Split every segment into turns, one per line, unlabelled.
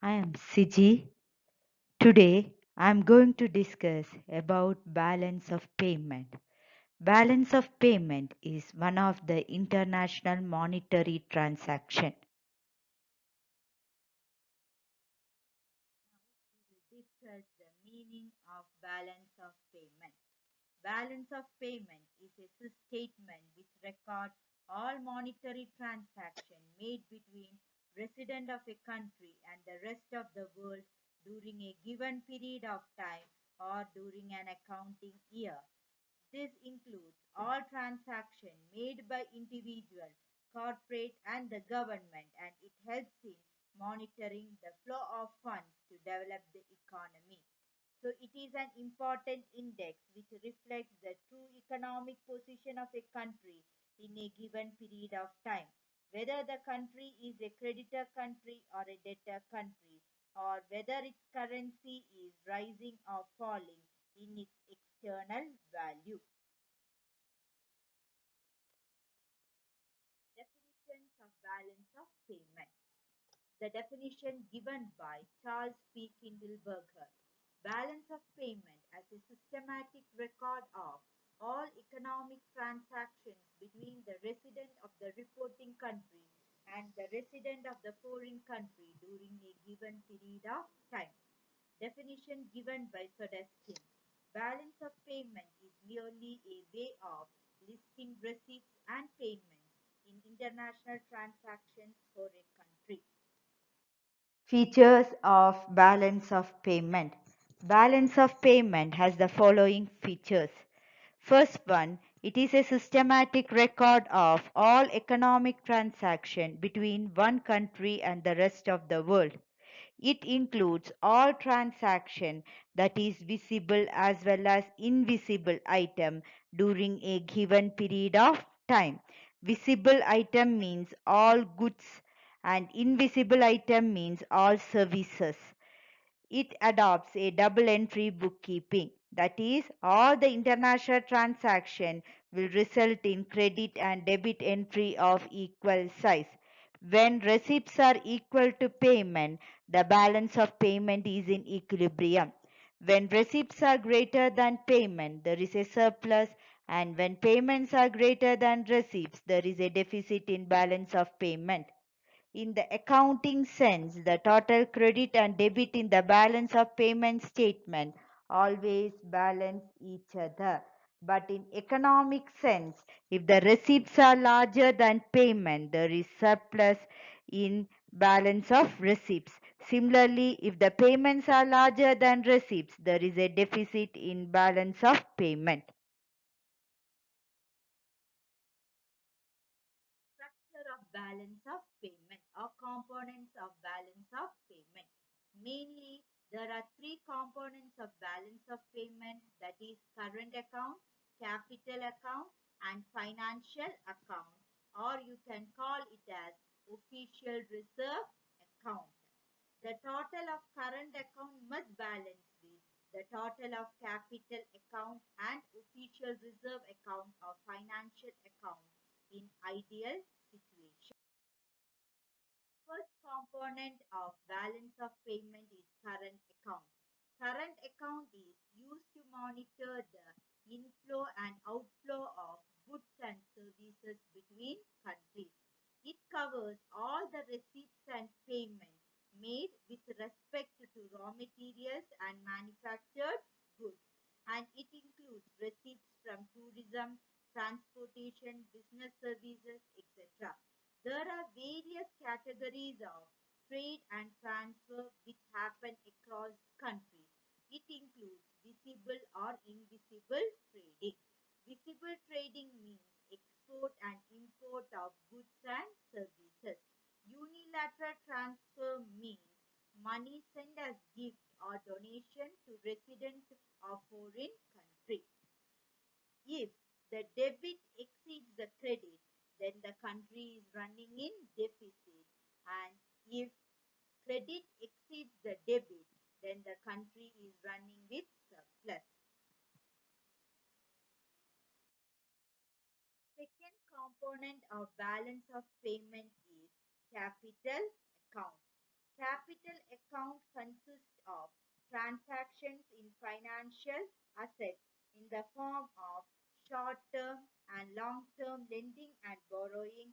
I am Siji. Today I am going to discuss about balance of payment. Balance of payment is one of the international monetary transaction. We will discuss the meaning of balance of payment. Balance of payment is a statement which records all monetary transactions made between resident of a country and the rest of the world during a given period of time or during an accounting year. This includes all transactions made by individual, corporate, and the government, and it helps in monitoring the flow of funds to develop the economy. So it is an important index which reflects the true economic position of a country in a given period of time, whether the country is a creditor country or a debtor country, or whether its currency is rising or falling in its external value. Definitions of balance of payment. The definition given by Charles P. Kindleberger. Balance of payment as a systematic record of all economic transactions between the resident of the reporting country and the resident of the foreign country during a given period of time. Definition given by Sodaskin. Balance of payment is merely a way of listing receipts and payments in international transactions for a country. Features of balance of payment. Balance of payment has the following features. First one, it is a systematic record of all economic transaction between one country and the rest of the world. It includes all transaction that is visible as well as invisible item during a given period of time. Visible item means all goods and invisible item means all services. It adopts a double entry bookkeeping. That is, all the international transaction will result in credit and debit entry of equal size. When receipts are equal to payment, the balance of payment is in equilibrium. When receipts are greater than payment, there is a surplus, and when payments are greater than receipts, there is a deficit in balance of payment. In the accounting sense, the total credit and debit in the balance of payment statement always balance each other. But in economic sense, if the receipts are larger than payment, there is surplus in balance of receipts. Similarly, if the payments are larger than receipts, there is a deficit in balance of payment. Structure of balance of payment or components of balance of payment. Mainly, there are three components of balance of payment, that is current account, capital account, and financial account, or you can call it as official reserve account. The total of current account must balance with the total of capital account and official reserve account or financial account in ideal situation. First component of balance of payment is current account. Current account is used to monitor the inflow and outflow of goods and services between countries. It covers all the receipts and payments made with respect to raw materials and manufactured goods, and it includes receipts from tourism, transportation, business services, etc. There are various categories of trade and transfer which happen across countries. It includes visible or invisible trading. Visible trading means export and import of goods and services. Unilateral transfer means money sent as gift or donation to residents of foreign country. If the debit exceeds the credit, then the country is running in deficit. And if credit exceeds the debit, then the country is running with surplus. Second component of balance of payment is capital account. capital account consists of transactions in financial assets in the form of short-term and long-term lending and borrowing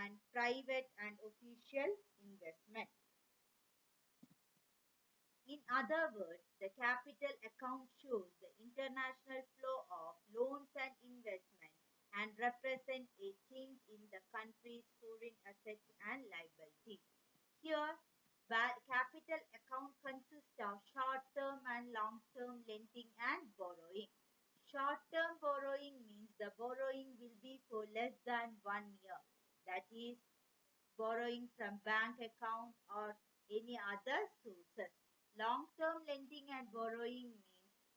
and private and official investment. In other words, the capital account shows the international flow of loans and investment and represents a change in the country's foreign assets and liabilities. Here, capital account consists of short-term and long-term lending and borrowing. Short-term borrowing means the borrowing will be for less than 1 year. That is, borrowing from bank account or any other sources. Long-term lending and borrowing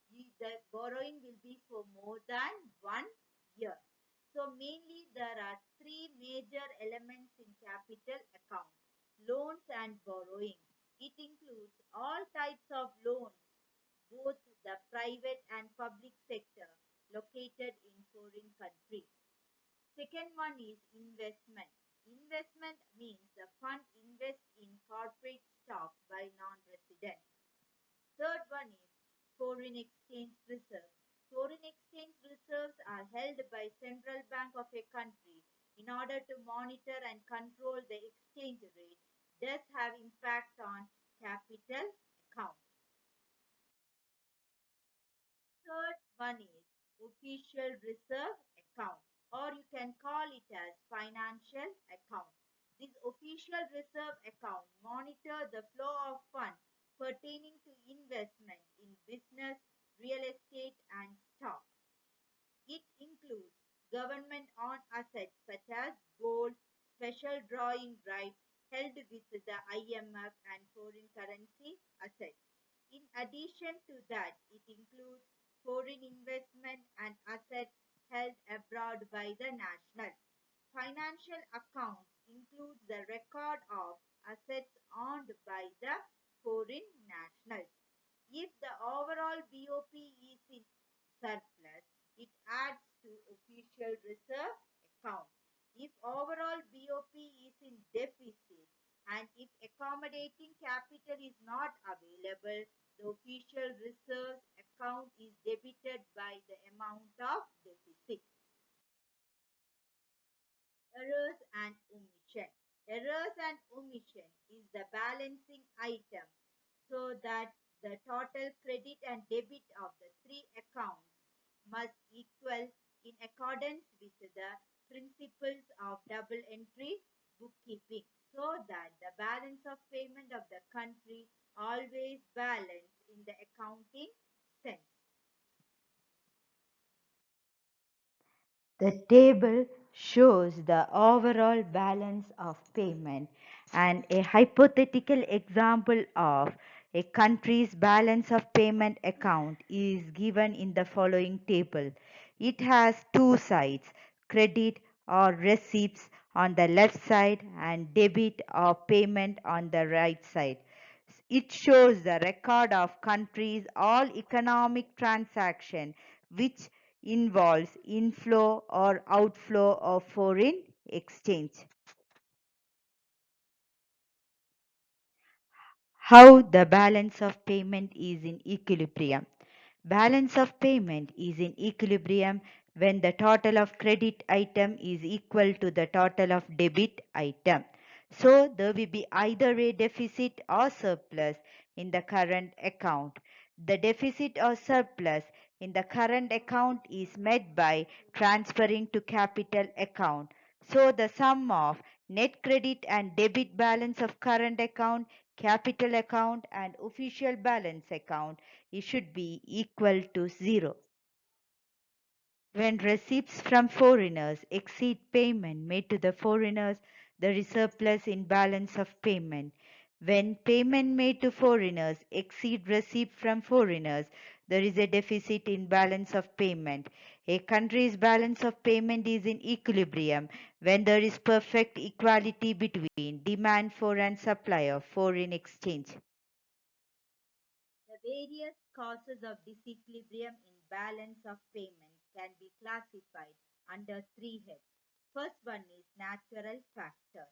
means the borrowing will be for more than 1 year. So mainly there are three major elements in capital account: loans and borrowing. It includes all types of loans, both the private and public sector located in foreign countries. Second one is investment. Investment means the fund invests in corporate stock by non-residents. Third one is foreign exchange reserves. Foreign exchange reserves are held by central bank of a country in order to monitor and control the exchange rate, thus have impact on capital account. Third one is official reserve account, or you can call it as financial account. This official reserve account monitor the flow of funds pertaining to investment in business, real estate, and stock. It includes government owned assets such as gold, special drawing rights held with the IMF, and foreign currency assets. In addition to that, it includes foreign investment and assets held abroad by the national. Financial accounts includes the record of assets owned by the foreign nationals. If the overall BOP is in surplus, it adds to official reserve account. If overall BOP is in deficit and if accommodating capital is not available, the official reserve account is debited by the amount of deficit. Errors and omission. Errors and omission is the balancing item so that the total credit and debit of the three accounts must equal in accordance with the principles of double entry bookkeeping so that the balance of payment of the country always balance in the accounting sense. The table shows the overall balance of payment, and a hypothetical example of a country's balance of payment account is given in the following table. It has two sides: credit or receipts on the left side and debit or payment on the right side. It shows the record of countries' all economic transaction which involves inflow or outflow of foreign exchange. How the balance of payment is in equilibrium. Balance of payment is in equilibrium when the total of credit item is equal to the total of debit item. So there will be either a deficit or surplus in the current account. The deficit or surplus in the current account is met by transferring to capital account. So the sum of net credit and debit balance of current account, capital account, and official balance account, it should be equal to 0. When receipts from foreigners exceed payment made to the foreigners, there is surplus in balance of payment. When payment made to foreigners exceed receipt from foreigners, there is a deficit in balance of payment. A country's balance of payment is in equilibrium when there is perfect equality between demand for and supply of foreign exchange. The various causes of disequilibrium in balance of payment can be classified under three heads. First one is natural factor.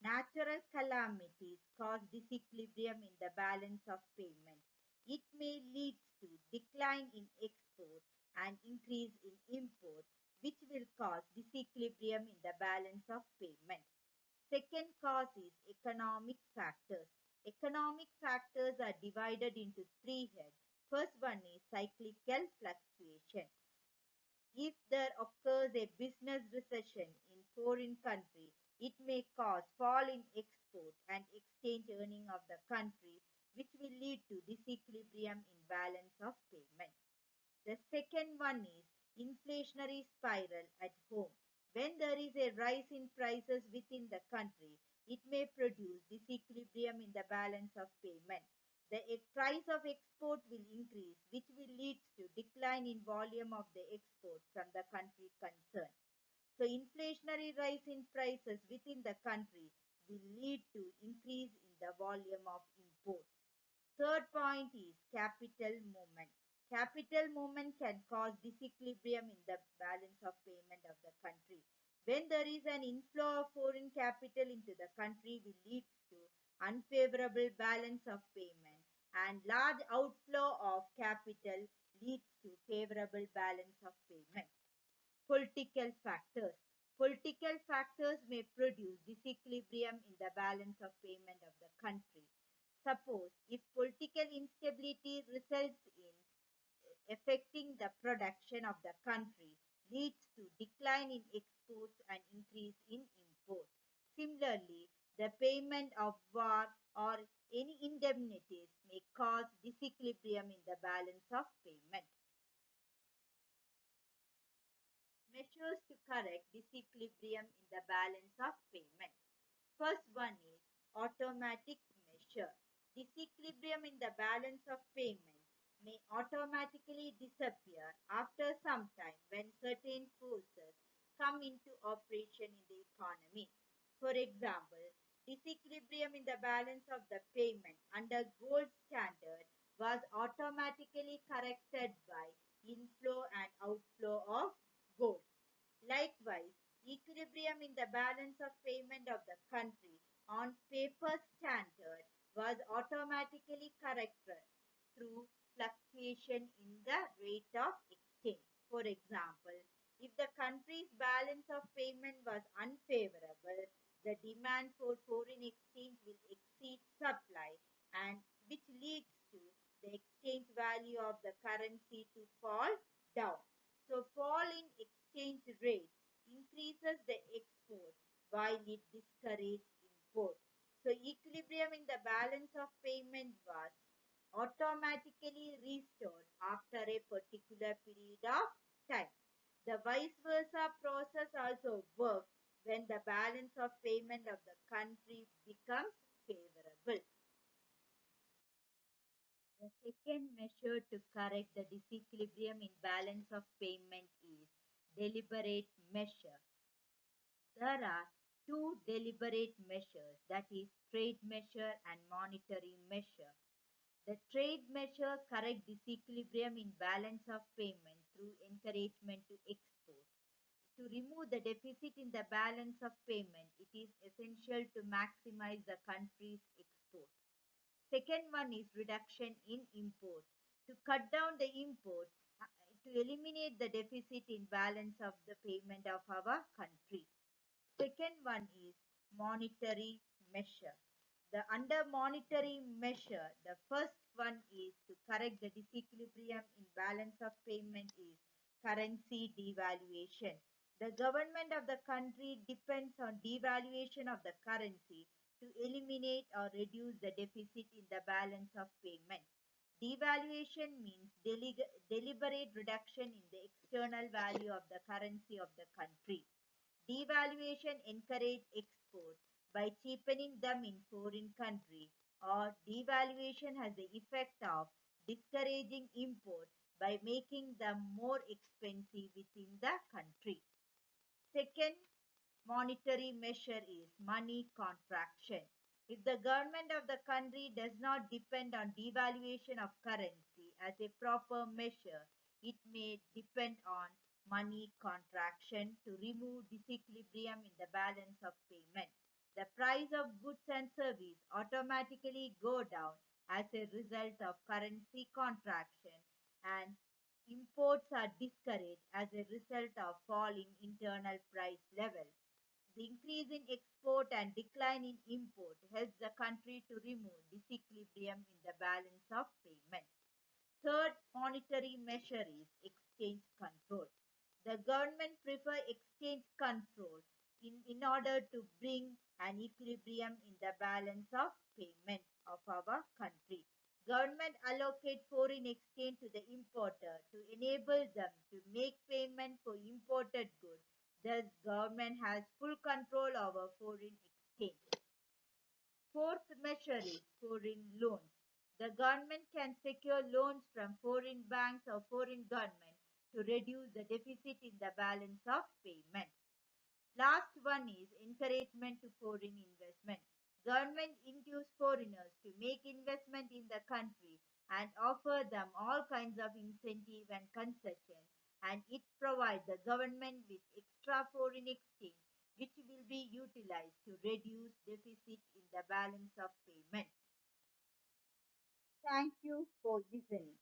Natural calamities cause disequilibrium in the balance of payment. It may lead to decline in export and increase in import, which will cause disequilibrium in the balance of payment. Second cause is economic factors. Economic factors are divided into three heads. First one is cyclical fluctuation. If there occurs a business recession in foreign country, it may cause fall in export and exchange earning of the country, which will lead to disequilibrium in balance of payment. The second one is inflationary spiral at home. When there is a rise in prices within the country, it may produce disequilibrium in the balance of payment. The price of export will increase, which will lead to decline in volume of the export from the country concerned. So inflationary rise in prices within the country will lead to increase in the volume of import. Third point is capital movement. Capital movement can cause disequilibrium in the balance of payment of the country. When there is an inflow of foreign capital into the country will lead to unfavorable balance of payment, and large outflow of capital leads to favorable balance of payment. Political factors. Political factors may produce disequilibrium in the balance of payment of the country. Suppose if political instability results in affecting the production of the country, leads to decline in exports and increase in import. Similarly, the payment of war or any indemnities may cause disequilibrium in the balance of payment. Measures to correct disequilibrium in the balance of payment. First one is automatic measure. Disequilibrium in the balance of payment may automatically disappear after some time when certain forces come into operation in the economy. For example, disequilibrium in the balance of the payment under gold standard was automatically corrected by inflow and outflow of gold. Likewise, equilibrium in the balance of payment of the country on paper standard was automatically corrected through fluctuation in the rate of exchange. For example, if the country's balance of payment was unfavorable, the demand for foreign exchange will exceed supply, and which leads to the exchange value of the currency to fall down. So fall in exchange rate increases the export while it discourages import. So equilibrium in the balance of payment was automatically restored after a particular period of time. The vice versa process also works when the balance of payment of the country becomes favorable. The second measure to correct the disequilibrium in balance of payment is deliberate measure. There are two deliberate measures, that is trade measure and monetary measure. The trade measure correct disequilibrium in balance of payment through encouragement to export. To remove the deficit in the balance of payment, it is essential to maximize the country's export. Second one is reduction in import. To cut down the import, to eliminate the deficit in balance of the payment of our country. Second one is monetary measure. The under monetary measure, the first one is to correct the disequilibrium in balance of payment is currency devaluation. The government of the country depends on devaluation of the currency to eliminate or reduce the deficit in the balance of payment. Devaluation means deliberate reduction in the external value of the currency of the country. Devaluation encourage export by cheapening them in foreign country, or devaluation has the effect of discouraging import by making them more expensive within the country. Second monetary measure is money contraction. If the government of the country does not depend on devaluation of currency as a proper measure, it may depend on money contraction to remove disequilibrium in the balance of payment. The price of goods and service automatically go down as a result of currency contraction, and imports are discouraged as a result of falling internal price level. The increase in export and decline in import helps the country to remove disequilibrium in the balance of payment. Third monetary measure is exchange control. The government prefer exchange control in order to bring an equilibrium in the balance of payment of our country. Government allocate foreign exchange to the importer to enable them to make payment for imported goods. Thus, government has full control over foreign exchange. Fourth measure is foreign loans. The government can secure loans from foreign banks or foreign government to reduce the deficit in the balance of payment. Last one is encouragement to foreign investment. Government induce foreigners to make investment in the country and offer them all kinds of incentive and concession, and it provides the government with extra foreign exchange which will be utilized to reduce deficit in the balance of payment. Thank you for listening.